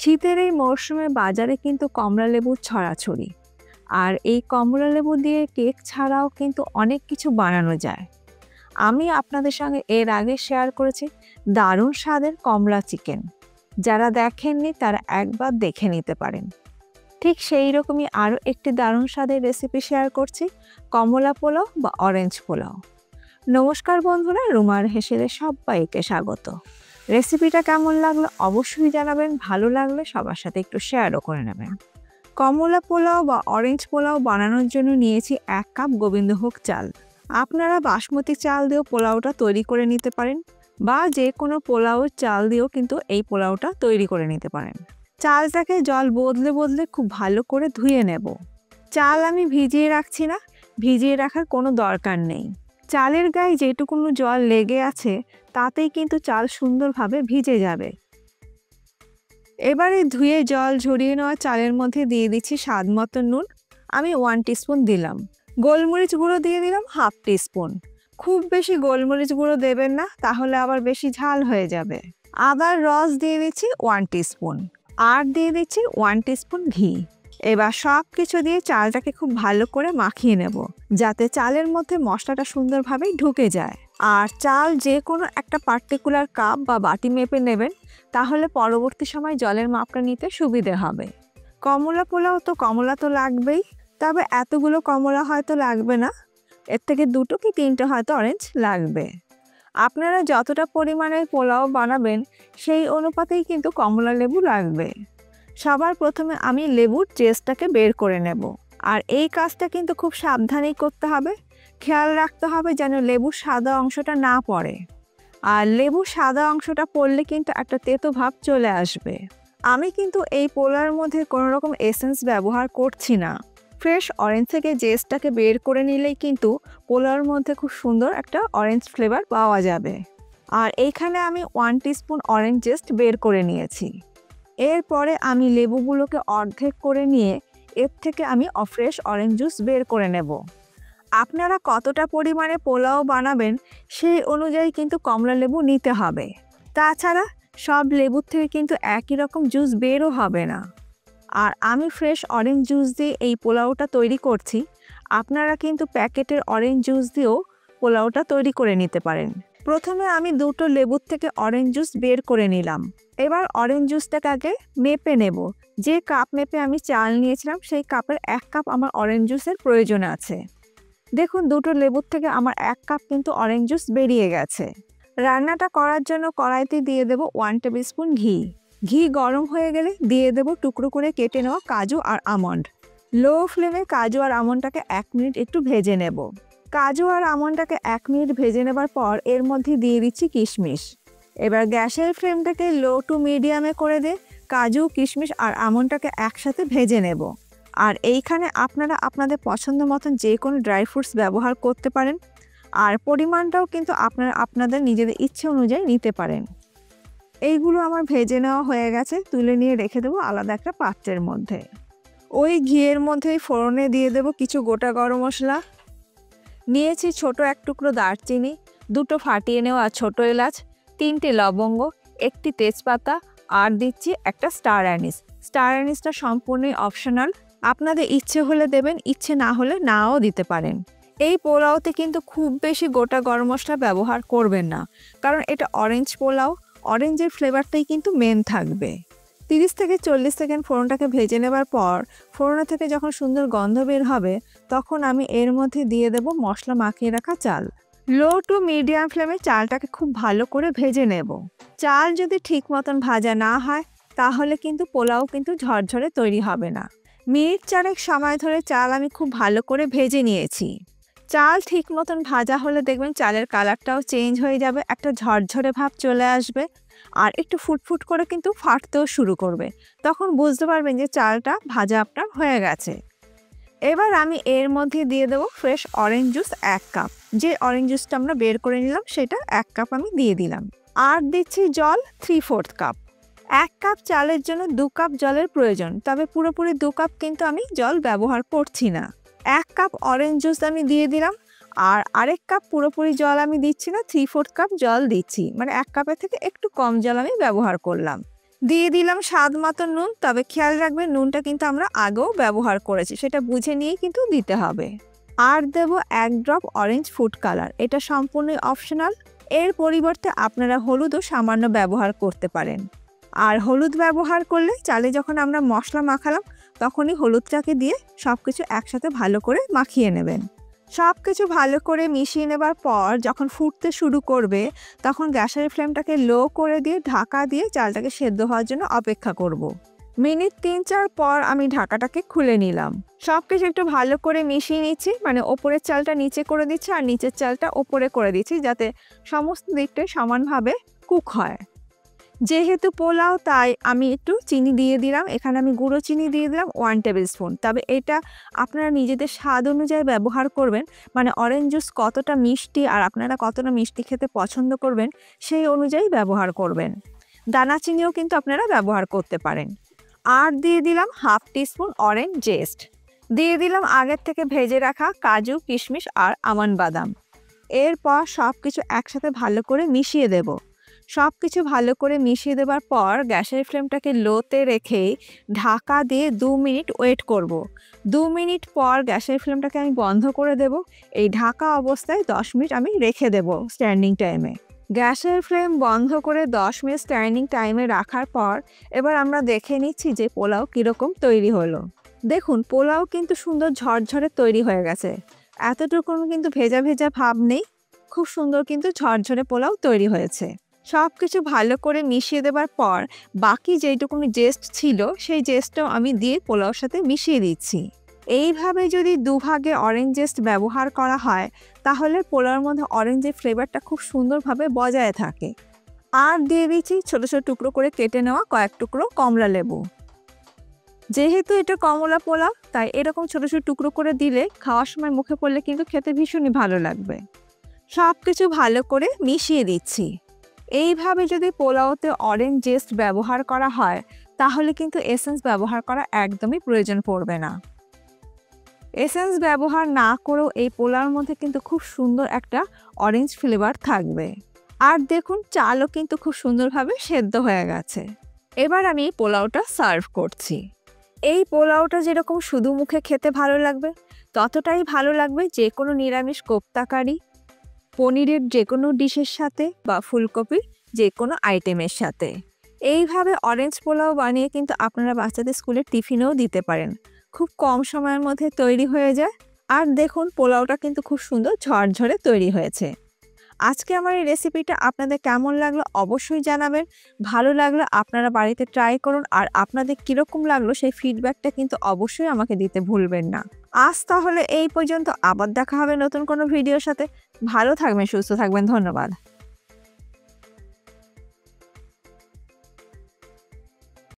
শীতের এই মরশুমে বাজারে কিন্তু কমলালেবুর ছড়াছড়ি। আর এই কমলালেবু দিয়ে কেক ছাড়াও কিন্তু অনেক কিছু বানানো যায়। আমি আপনাদের সঙ্গে এর আগে শেয়ার করেছি দারুণ স্বাদের কমলা চিকেন। যারা দেখেননি তারা একবার দেখে নিতে পারেন। ঠিক সেই রকমই আরও একটি দারুণ স্বাদের রেসিপি শেয়ার করছি, কমলা পোলাও বা অরেঞ্জ পোলাও। নমস্কার বন্ধুরা, রুমার হেসেলে সবাইকে স্বাগত। রেসিপিটা কেমন লাগলো অবশ্যই জানাবেন, ভালো লাগলে সবার সাথে একটু শেয়ারও করে নেবেন। কমলা পোলাও বা অরেঞ্জ পোলাও বানানোর জন্য নিয়েছি 1 কাপ গোবিন্দভোগ চাল। আপনারা বাসমতি চাল দিয়েও পোলাওটা তৈরি করে নিতে পারেন বা যে কোনো পোলাওর চাল দিয়েও কিন্তু এই পোলাওটা তৈরি করে নিতে পারেন। চালটাকে জল বদলে বদলে খুব ভালো করে ধুয়ে নেব। চাল আমি ভিজিয়ে রাখছি না, ভিজিয়ে রাখার কোনো দরকার নেই। চালের গায়ে যেটুকুনো জল লেগে আছে তাতেই কিন্তু চাল সুন্দরভাবে ভিজে যাবে। এবারে ধুয়ে জল ঝরিয়ে নেওয়া চালের মধ্যে দিয়ে দিচ্ছি স্বাদ মতো নুন। আমি 1 টিস্পুন দিলাম। গোলমরিচ গুঁড়ো দিয়ে দিলাম 1/2 টিস্পুন। খুব বেশি গোলমরিচ গুঁড়ো দেবেন না, তাহলে আবার বেশি ঝাল হয়ে যাবে। আদার রস দিয়ে দিচ্ছি 1 টিস্পুন। আর দিয়ে দিচ্ছি 1 টিস্পুন ঘি। এবার সব কিছু দিয়ে চালটাকে খুব ভালো করে মাখিয়ে নেব, যাতে চালের মধ্যে মশলাটা সুন্দরভাবে ঢুকে যায়। আর চাল যে কোনো একটা পার্টিকুলার কাপ বা বাটি মেপে নেবেন, তাহলে পরবর্তী সময় জলের মাপটা নিতে সুবিধে হবে। কমলা পোলাও তো কমলা তো লাগবেই, তবে এতগুলো কমলা হয়তো লাগবে না, এর থেকে 2টো কি 3টে হয়তো অরেঞ্জ লাগবে। আপনারা যতটা পরিমাণের পোলাও বানাবেন সেই অনুপাতেই কিন্তু কমলা লেবু লাগবে। সবার প্রথমে আমি লেবুর জেসটাকে বের করে নেব। আর এই কাজটা কিন্তু খুব সাবধানেই করতে হবে। খেয়াল রাখতে হবে যেন লেবুর সাদা অংশটা না পড়ে। আর লেবুর সাদা অংশটা পড়লে কিন্তু একটা তেতো ভাব চলে আসবে। আমি কিন্তু এই পোলার মধ্যে কোনো রকম এসেন্স ব্যবহার করছি না। ফ্রেশ অরেঞ্জ থেকে জেসটাকে বের করে নিলেই কিন্তু পোলার মধ্যে খুব সুন্দর একটা অরেঞ্জ ফ্লেভার পাওয়া যাবে। আর এইখানে আমি 1 টিস্পুন অরেঞ্জ জেস্ট বের করে নিয়েছি। এরপরে আমি লেবুগুলোকে অর্ধেক করে নিয়ে এর থেকে আমি ফ্রেশ অরেঞ্জ জুস বের করে নেব। আপনারা কতটা পরিমাণে পোলাও বানাবেন সেই অনুযায়ী কিন্তু কমলা লেবু নিতে হবে। তাছাড়া সব লেবুর থেকে কিন্তু একই রকম জুস বেরও হবে না। আর আমি ফ্রেশ অরেঞ্জ জুস দিয়ে এই পোলাওটা তৈরি করছি। আপনারা কিন্তু প্যাকেটের অরেঞ্জ জুস দিয়েও পোলাওটা তৈরি করে নিতে পারেন। প্রথমে আমি 2টো লেবুর থেকে অরেঞ্জ জুস বের করে নিলাম। এবার অরেঞ্জ জুসটাকে আগে মেপে নেব। যে কাপ মেপে আমি চাল নিয়েছিলাম সেই কাপের 1 কাপ আমার অরেঞ্জ জুসের প্রয়োজন আছে। দেখুন 2টো লেবুর থেকে আমার 1 কাপ কিন্তু অরেঞ্জ জুস বেরিয়ে গেছে। রান্নাটা করার জন্য কড়াইতে দিয়ে দেব 1 টেবিল স্পুন ঘি। ঘি গরম হয়ে গেলে দিয়ে দেব টুকরো করে কেটে নেওয়া কাজু আর আমন্ড। লো ফ্লেমে কাজু আর আমন্ডটাকে 1 মিনিট একটু ভেজে নেব। কাজু আর আমন্ডটাকে 1 মিনিট ভেজে নেবার পর এর মধ্যে দিয়ে দিচ্ছি কিশমিশ। এবার গ্যাসের ফ্লেমটাকে লো টু মিডিয়ামে করে দিয়ে কাজু, কিশমিশ আর আমন্ডটাকে একসাথে ভেজে নেব। আর এইখানে আপনারা আপনাদের পছন্দ মতন যে কোনো ড্রাই ফ্রুটস ব্যবহার করতে পারেন। আর পরিমাণটাও কিন্তু আপনারা আপনাদের নিজেদের ইচ্ছে অনুযায়ী নিতে পারেন। এইগুলো আমার ভেজে নেওয়া হয়ে গেছে, তুলে নিয়ে রেখে দেবো আলাদা একটা পাত্রের মধ্যে। ওই ঘিয়ের মধ্যেই ফোড়নে দিয়ে দেব কিছু গোটা গরম মশলা। নিয়েছি ছোট 1 টুকরো দারচিনি, 2টো ফাটিয়ে নেওয়া ছোট এলাচ, 3টে লবঙ্গ, 1টি তেজপাতা আর দিচ্ছি একটা স্টার অ্যানিস। স্টার অ্যানিসটা সম্পূর্ণই অপশনাল, আপনাদের ইচ্ছে হলে দেবেন, ইচ্ছে না হলে নাও দিতে পারেন। এই পোলাওতে কিন্তু খুব বেশি গোটা গরম মশলা ব্যবহার করবেন না, কারণ এটা অরেঞ্জ পোলাও, অরেঞ্জের ফ্লেভারটাই কিন্তু মেন থাকবে। 30 থেকে 40 সেকেন্ড ফোড়নটাকে ভেজে নেবার পর ফোড়ন থেকে যখন সুন্দর গন্ধ বের হবে তখন আমি এর মধ্যে দিয়ে দেব মশলা মাখিয়ে রাখা চাল। লো টু মিডিয়াম ফ্লেমে চালটাকে খুব ভালো করে ভেজে নেব। চাল যদি ঠিক মতন ভাজা না হয় তাহলে কিন্তু পোলাও কিন্তু ঝরঝরে তৈরি হবে না। মিনিট 4 সময় ধরে চাল আমি খুব ভালো করে ভেজে নিয়েছি। চাল ঠিক মতন ভাজা হলে দেখবেন চালের কালারটাও চেঞ্জ হয়ে যাবে, একটা ঝরঝরে ভাব চলে আসবে আর একটু ফুটফুট করে কিন্তু ফাটতেও শুরু করবে। তখন বুঝতে পারবেন যে চালটা ভাজা আপনার হয়ে গেছে। এবার আমি এর মধ্যে দিয়ে দেবো ফ্রেশ অরেঞ্জ জুস 1 কাপ। যে অরেঞ্জ জুসটা আমরা বের করে নিলাম সেটা 1 কাপ আমি দিয়ে দিলাম। আর দিচ্ছি জল 3/4 কাপ। 1 কাপ চালের জন্য 2 কাপ জলের প্রয়োজন, তবে পুরোপুরি 2 কাপ কিন্তু আমি জল ব্যবহার করছি না। 1 কাপ অরেঞ্জ জুস আমি দিয়ে দিলাম আর আরেক কাপ পুরোপুরি জল আমি দিচ্ছি না, 3/4 কাপ জল দিচ্ছি, মানে 1 কাপের থেকে একটু কম জল আমি ব্যবহার করলাম। দিয়ে দিলাম স্বাদ মতো নুন, তবে খেয়াল রাখবেন নুনটা কিন্তু আমরা আগেও ব্যবহার করেছি, সেটা বুঝে নিয়েই কিন্তু দিতে হবে। আর দেব 1 ড্রপ অরেঞ্জ ফুড কালার, এটা সম্পূর্ণই অপশনাল। এর পরিবর্তে আপনারা হলুদও সামান্য ব্যবহার করতে পারেন। আর হলুদ ব্যবহার করলে চালে যখন আমরা মশলা মাখালাম তখনই হলুদটাকে দিয়ে সব কিছু একসাথে ভালো করে মাখিয়ে নেবেন। সব কিছু ভালো করে মিশিয়ে নেবার পর যখন ফুটতে শুরু করবে তখন গ্যাসের ফ্লেমটাকে লো করে দিয়ে ঢাকা দিয়ে চালটাকে সেদ্ধ হওয়ার জন্য অপেক্ষা করব। মিনিট 3-4 পর আমি ঢাকাটাকে খুলে নিলাম। সব কিছু একটু ভালো করে মিশিয়ে নিচ্ছি, মানে ওপরের চালটা নিচে করে দিচ্ছি আর নিচের চালটা ওপরে করে দিচ্ছি, যাতে সমস্ত দিকটাই সমানভাবে কুক হয়। যেহেতু পোলাও তাই আমি একটু চিনি দিয়ে দিলাম, এখানে আমি গুঁড়ো চিনি দিয়ে দিলাম 1 টেবিল স্পুন। তবে এটা আপনারা নিজেদের স্বাদ অনুযায়ী ব্যবহার করবেন, মানে অরেঞ্জ জুস কতটা মিষ্টি আর আপনারা কতটা মিষ্টি খেতে পছন্দ করবেন সেই অনুযায়ী ব্যবহার করবেন। দানা চিনিও কিন্তু আপনারা ব্যবহার করতে পারেন। আর দিয়ে দিলাম 1/2 টিস্পুন অরেঞ্জ জেস্ট, দিয়ে দিলাম আগের থেকে ভেজে রাখা কাজু, কিশমিশ আর আমন্ড বাদাম। এরপর সব কিছু একসাথে ভালো করে মিশিয়ে দেব। সব কিছু ভালো করে মিশিয়ে দেওয়ার পর গ্যাসের ফ্লেমটাকে লোতে রেখে ঢাকা দিয়ে 2 মিনিট ওয়েট করব। 2 মিনিট পর গ্যাসের ফ্লেমটাকে আমি বন্ধ করে দেব। এই ঢাকা অবস্থায় 10 মিনিট আমি রেখে দেব স্ট্যান্ডিং টাইমে। গ্যাসের ফ্লেম বন্ধ করে 10 মিনিট স্ট্যান্ডিং টাইমে রাখার পর এবার আমরা দেখে নিচ্ছি যে পোলাও কীরকম তৈরি হলো। দেখুন পোলাও কিন্তু সুন্দর ঝরঝরে তৈরি হয়ে গেছে, এতটুকু কিন্তু ভেজা ভেজা ভাব নেই, খুব সুন্দর কিন্তু ঝরঝরে পোলাও তৈরি হয়েছে। সব কিছু ভালো করে মিশিয়ে দেবার পর বাকি যেইটুকুনি জেস্ট ছিল সেই জেস্টটাও আমি দিয়ে পোলাওর সাথে মিশিয়ে দিচ্ছি। এইভাবে যদি দুভাগে অরেঞ্জ জেস্ট ব্যবহার করা হয় তাহলে পোলাওর মধ্যে অরেঞ্জের ফ্লেভারটা খুব সুন্দরভাবে বজায় থাকে। আর দিয়ে দিচ্ছি ছোটো ছোটো টুকরো করে কেটে নেওয়া কয়েক টুকরো কমলা লেবু। যেহেতু এটা কমলা পোলাও তাই এরকম ছোটো ছোটো টুকরো করে দিলে খাওয়ার সময় মুখে পড়লে কিন্তু খেতে ভীষণই ভালো লাগবে। সব কিছু ভালো করে মিশিয়ে দিচ্ছি। এইভাবে যদি পোলাওতে অরেঞ্জ জেস্ট ব্যবহার করা হয় তাহলে কিন্তু এসেন্স ব্যবহার করা একদমই প্রয়োজন পড়বে না। এসেন্স ব্যবহার না করেও এই পোলাওর মধ্যে কিন্তু খুব সুন্দর একটা অরেঞ্জ ফ্লেভার থাকবে। আর দেখুন চালও কিন্তু খুব সুন্দরভাবে সেদ্ধ হয়ে গেছে। এবার আমি পোলাওটা সার্ভ করছি। এই পোলাওটা যেরকম শুধু মুখে খেতে ভালো লাগবে ততটাই ভালো লাগবে যে কোনো নিরামিষ কোপ্তা কারি, পনিরের যে কোনো ডিশের সাথে বা ফুলকপির যে কোনো আইটেমের সাথে। এইভাবে অরেঞ্জ পোলাও বানিয়ে কিন্তু আপনারা বাচ্চাদের স্কুলের টিফিনেও দিতে পারেন, খুব কম সময়ের মধ্যে তৈরি হয়ে যায়। আর দেখুন পোলাওটা কিন্তু খুব সুন্দর ঝরঝরে তৈরি হয়েছে। আজকে আমার এই রেসিপিটা আপনাদের কেমন লাগলো অবশ্যই জানাবেন। ভালো লাগলে আপনারা বাড়িতে ট্রাই করুন আর আপনাদের কীরকম লাগলো সেই ফিডব্যাকটা কিন্তু অবশ্যই আমাকে দিতে ভুলবেন না। আজ তাহলে এই পর্যন্ত, আবার দেখা হবে নতুন কোনো ভিডিওর সাথে। ভালো থাকবেন, সুস্থ থাকবেন, ধন্যবাদ।